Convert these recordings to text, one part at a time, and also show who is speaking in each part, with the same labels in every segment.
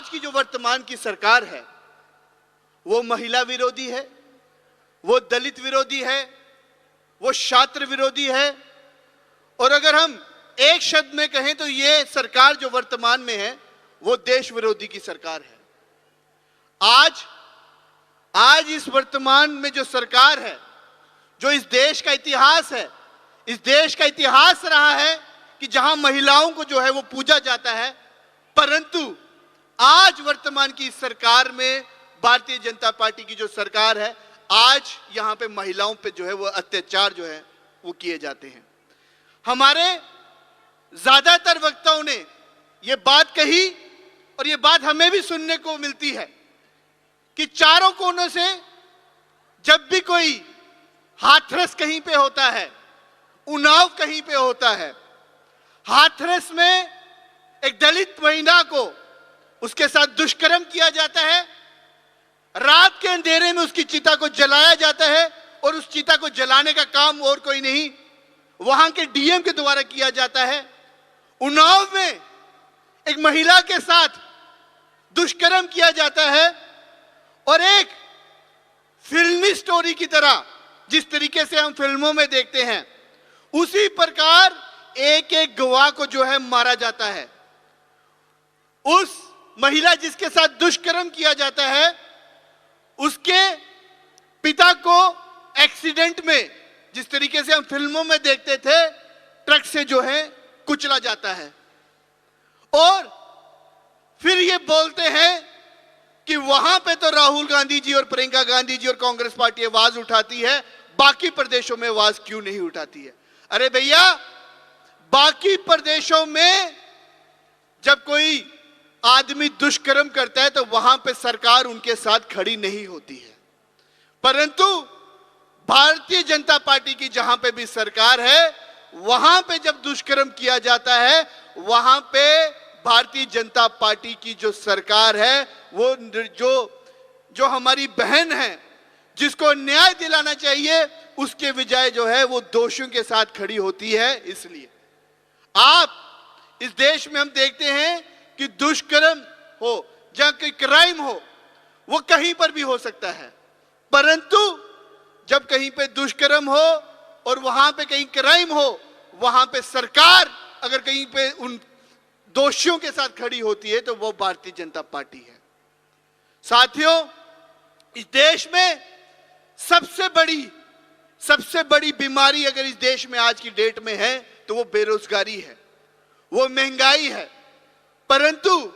Speaker 1: आज की जो वर्तमान की सरकार है वो महिला विरोधी है, वो दलित विरोधी है, वो छात्र विरोधी है, और अगर हम एक शब्द में कहें तो ये सरकार जो वर्तमान में है वो देश विरोधी की सरकार है। आज इस वर्तमान में जो सरकार है, जो इस देश का इतिहास है, इस देश का इतिहास रहा है कि जहां महिलाओं को जो है वो पूजा जाता है, परंतु आज वर्तमान की इस सरकार में भारतीय जनता पार्टी की जो सरकार है, आज यहां पे महिलाओं पे जो है वो अत्याचार जो है वो किए जाते हैं। हमारे ज्यादातर वक्ताओं ने ये बात कही और ये बात हमें भी सुनने को मिलती है कि चारों कोनों से जब भी कोई हाथरस कहीं पे होता है, उन्नाव कहीं पे होता है, हाथरस में एक दलित महिला को उसके साथ दुष्कर्म किया जाता है, रात के अंधेरे में उसकी चिता को जलाया जाता है, और उस चिता को जलाने का काम और कोई नहीं वहां के डीएम के द्वारा किया जाता है। उन्नाव में एक महिला के साथ दुष्कर्म किया जाता है, और एक फिल्मी स्टोरी की तरह जिस तरीके से हम फिल्मों में देखते हैं, उसी प्रकार एक एक गवाह को जो है मारा जाता है। उस महिला जिसके साथ दुष्कर्म किया जाता है, उसके पिता को एक्सीडेंट में, जिस तरीके से हम फिल्मों में देखते थे, ट्रक से जो है कुचला जाता है, और फिर ये बोलते हैं कि वहां पे तो राहुल गांधी जी और प्रियंका गांधी जी और कांग्रेस पार्टी आवाज उठाती है, बाकी प्रदेशों में आवाज क्यों नहीं उठाती है? अरे भैया, बाकी प्रदेशों में जब कोई आदमी दुष्कर्म करता है तो वहां पे सरकार उनके साथ खड़ी नहीं होती है, परंतु भारतीय जनता पार्टी की जहां पे भी सरकार है, वहां पे जब दुष्कर्म किया जाता है, वहां पे भारतीय जनता पार्टी की जो सरकार है, वो जो हमारी बहन है, जिसको न्याय दिलाना चाहिए, उसके बजाय जो है वो दोषियों के साथ खड़ी होती है। इसलिए आप इस देश में हम देखते हैं कि दुष्कर्म हो, जहां कोई क्राइम हो, वो कहीं पर भी हो सकता है, परंतु जब कहीं पे दुष्कर्म हो और वहां पे कहीं क्राइम हो, वहां पे सरकार अगर कहीं पे उन दोषियों के साथ खड़ी होती है तो वो भारतीय जनता पार्टी है। साथियों, इस देश में सबसे बड़ी बीमारी अगर इस देश में आज की डेट में है तो वो बेरोजगारी है, वो महंगाई है। परंतु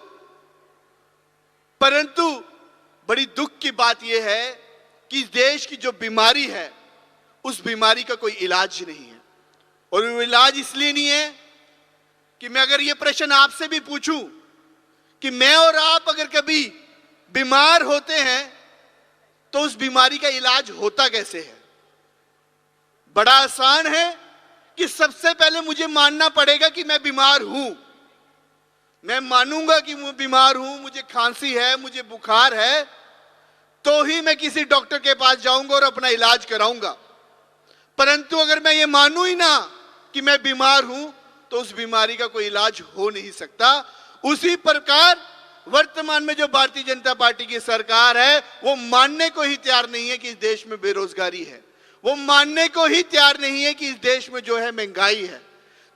Speaker 1: बड़ी दुख की बात यह है कि इस देश की जो बीमारी है, उस बीमारी का कोई इलाज नहीं है। और वो इलाज इसलिए नहीं है कि मैं अगर ये प्रश्न आपसे भी पूछूं कि मैं और आप अगर कभी बीमार होते हैं तो उस बीमारी का इलाज होता कैसे है? बड़ा आसान है कि सबसे पहले मुझे मानना पड़ेगा कि मैं बीमार हूं। मैं मानूंगा कि मैं बीमार हूं, मुझे खांसी है, मुझे बुखार है, तो ही मैं किसी डॉक्टर के पास जाऊंगा और अपना इलाज कराऊंगा। परंतु अगर मैं ये मानूं ही ना कि मैं बीमार हूं तो उस बीमारी का कोई इलाज हो नहीं सकता। उसी प्रकार वर्तमान में जो भारतीय जनता पार्टी की सरकार है, वो मानने को ही तैयार नहीं है कि इस देश में बेरोजगारी है, वो मानने को ही तैयार नहीं है कि इस देश में जो है महंगाई है।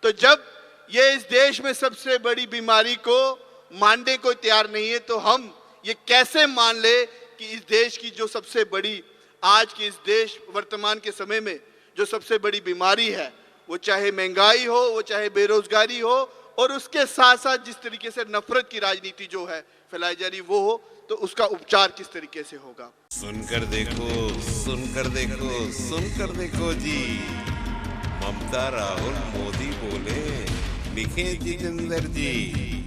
Speaker 1: तो जब ये इस देश में सबसे बड़ी बीमारी को मानने को तैयार नहीं है, तो हम ये कैसे मान ले कि इस देश की जो सबसे बड़ी, आज की इस देश वर्तमान के समय में जो सबसे बड़ी बीमारी है, वो चाहे महंगाई हो, वो चाहे बेरोजगारी हो, और उसके साथ साथ जिस तरीके से नफरत की राजनीति जो है फैलाई जा रही वो हो, तो उसका उपचार किस तरीके से होगा?
Speaker 2: सुनकर देखो, सुनकर देखो, सुनकर देखो जी। ममता, राहुल, मोदी बोले, लिखे जितेंद्र जी।